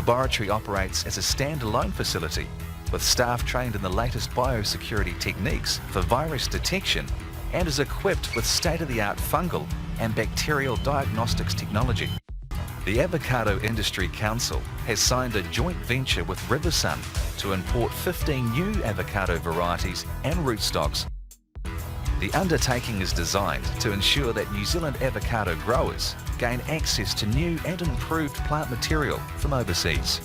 laboratory operates as a standalone facility with staff trained in the latest biosecurity techniques for virus detection and is equipped with state-of-the-art fungal and bacterial diagnostics technology. The Avocado Industry Council has signed a joint venture with Riversun to import 15 new avocado varieties and rootstocks. The undertaking is designed to ensure that New Zealand avocado growers gain access to new and improved plant material from overseas.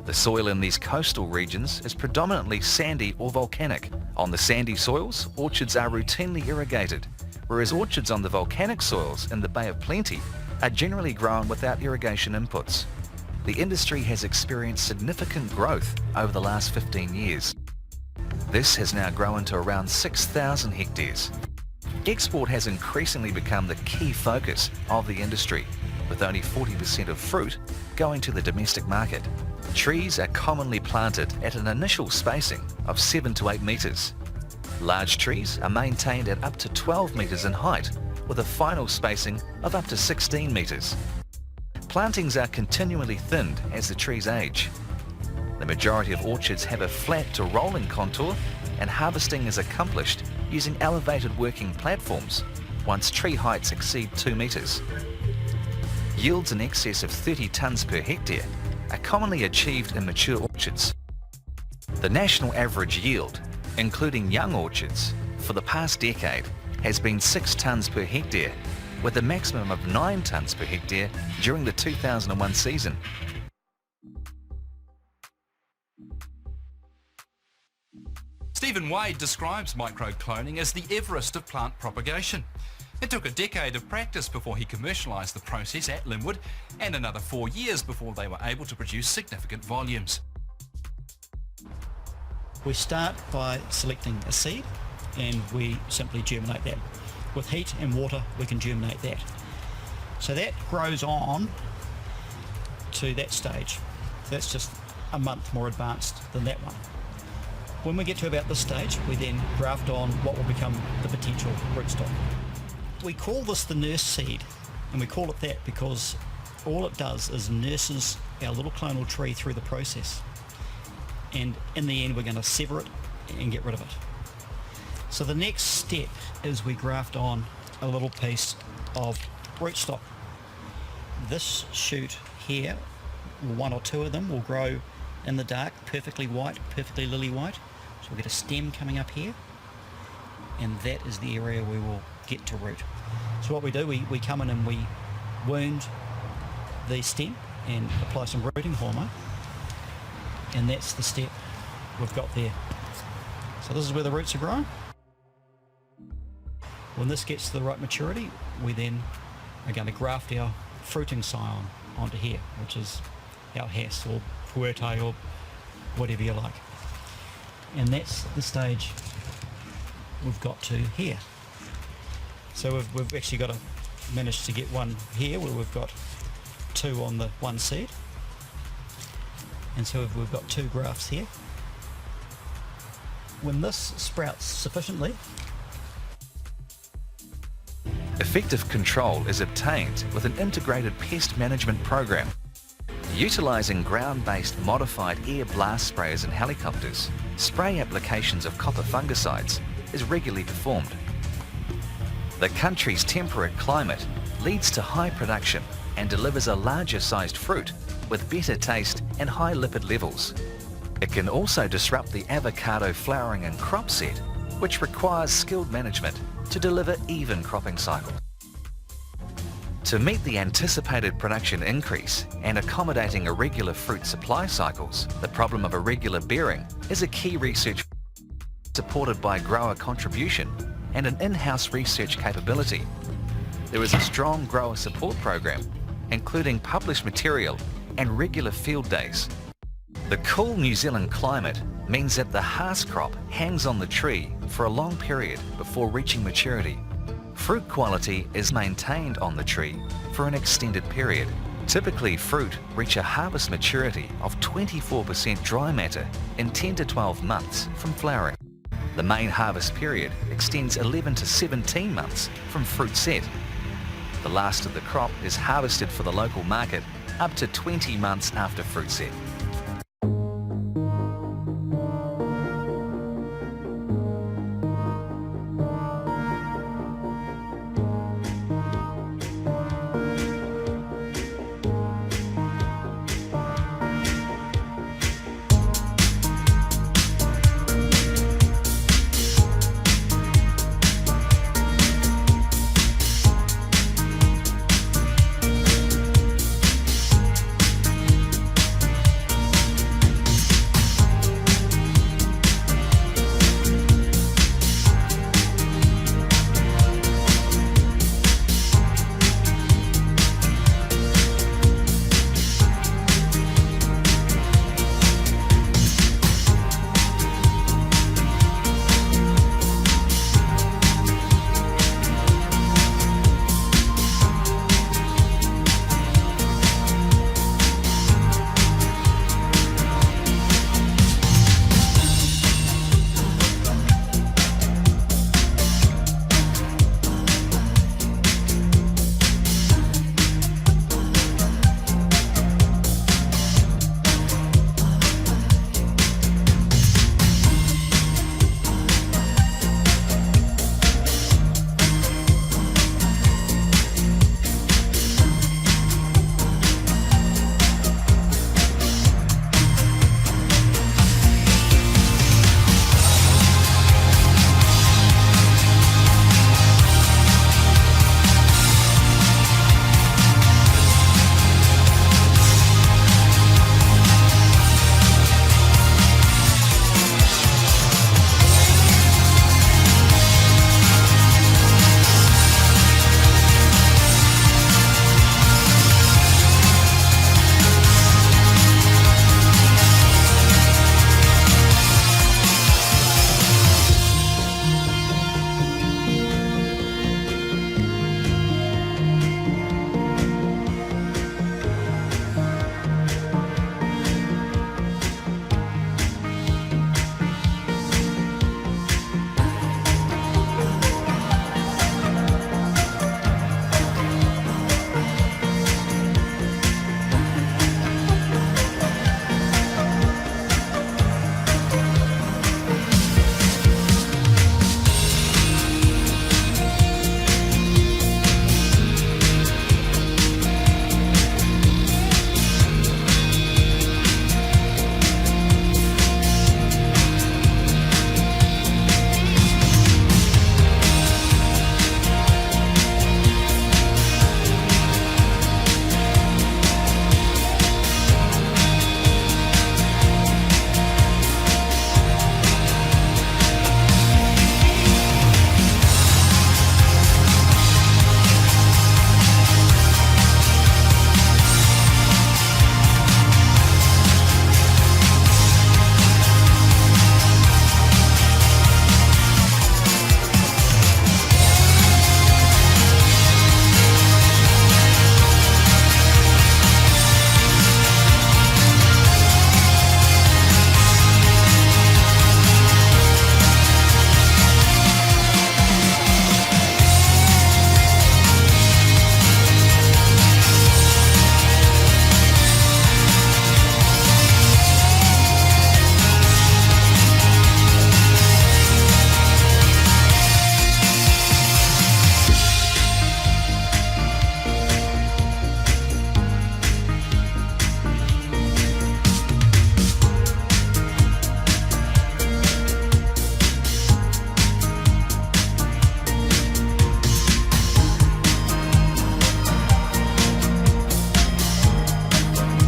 The soil in these coastal regions is predominantly sandy or volcanic. On the sandy soils, orchards are routinely irrigated, whereas orchards on the volcanic soils in the Bay of Plenty are generally grown without irrigation inputs. The industry has experienced significant growth over the last 15 years. This has now grown to around 6,000 hectares. Export has increasingly become the key focus of the industry, with only 40% of fruit going to the domestic market. Trees are commonly planted at an initial spacing of 7 to 8 metres. Large trees are maintained at up to 12 metres in height, with a final spacing of up to 16 metres. Plantings are continually thinned as the trees age. The majority of orchards have a flat to rolling contour, and harvesting is accomplished using elevated working platforms once tree heights exceed 2 metres. Yields in excess of 30 tonnes per hectare are commonly achieved in mature orchards. The national average yield, including young orchards, for the past decade has been 6 tonnes per hectare, with a maximum of 9 tonnes per hectare during the 2001 season. Stephen Wade describes microcloning as the Everest of plant propagation. It took a decade of practice before he commercialised the process at Linwood, and another 4 years before they were able to produce significant volumes. We start by selecting a seed and we simply germinate that. With heat and water we can germinate that. So that grows on to that stage. That's just a month more advanced than that one. When we get to about this stage, we then graft on what will become the potential rootstock. We call this the nurse seed, and we call it that because all it does is nurses our little clonal tree through the process. And in the end we're going to sever it and get rid of it. So the next step is we graft on a little piece of rootstock. This shoot here, one or two of them, will grow in the dark, perfectly white, perfectly lily white. So we'll get a stem coming up here, and that is the area we will get to root. So what we do, we come in and we wound the stem and apply some rooting hormone, and that's the step we've got there. So this is where the roots are growing. When this gets to the right maturity, we then are going to graft our fruiting scion onto here, which is our Hass or Puerte or whatever you like. And that's the stage we've got to here. So we've actually got to manage to get one here where we've got 2 on the one seed. And so we've got 2 grafts here. When this sprouts sufficiently, effective control is obtained with an integrated pest management program. Utilising ground-based modified air blast sprayers and helicopters, spray applications of copper fungicides is regularly performed. The country's temperate climate leads to high production and delivers a larger sized fruit with better taste and high lipid levels. It can also disrupt the avocado flowering and crop set, which requires skilled management to deliver even cropping cycles. To meet the anticipated production increase and accommodating irregular fruit supply cycles, the problem of irregular bearing is a key research supported by grower contribution and an in-house research capability. There is a strong grower support program, including published material and regular field days. The cool New Zealand climate means that the Hass crop hangs on the tree for a long period before reaching maturity. Fruit quality is maintained on the tree for an extended period. Typically, fruit reach a harvest maturity of 24% dry matter in 10 to 12 months from flowering. The main harvest period extends 11 to 17 months from fruit set. The last of the crop is harvested for the local market up to 20 months after fruit set.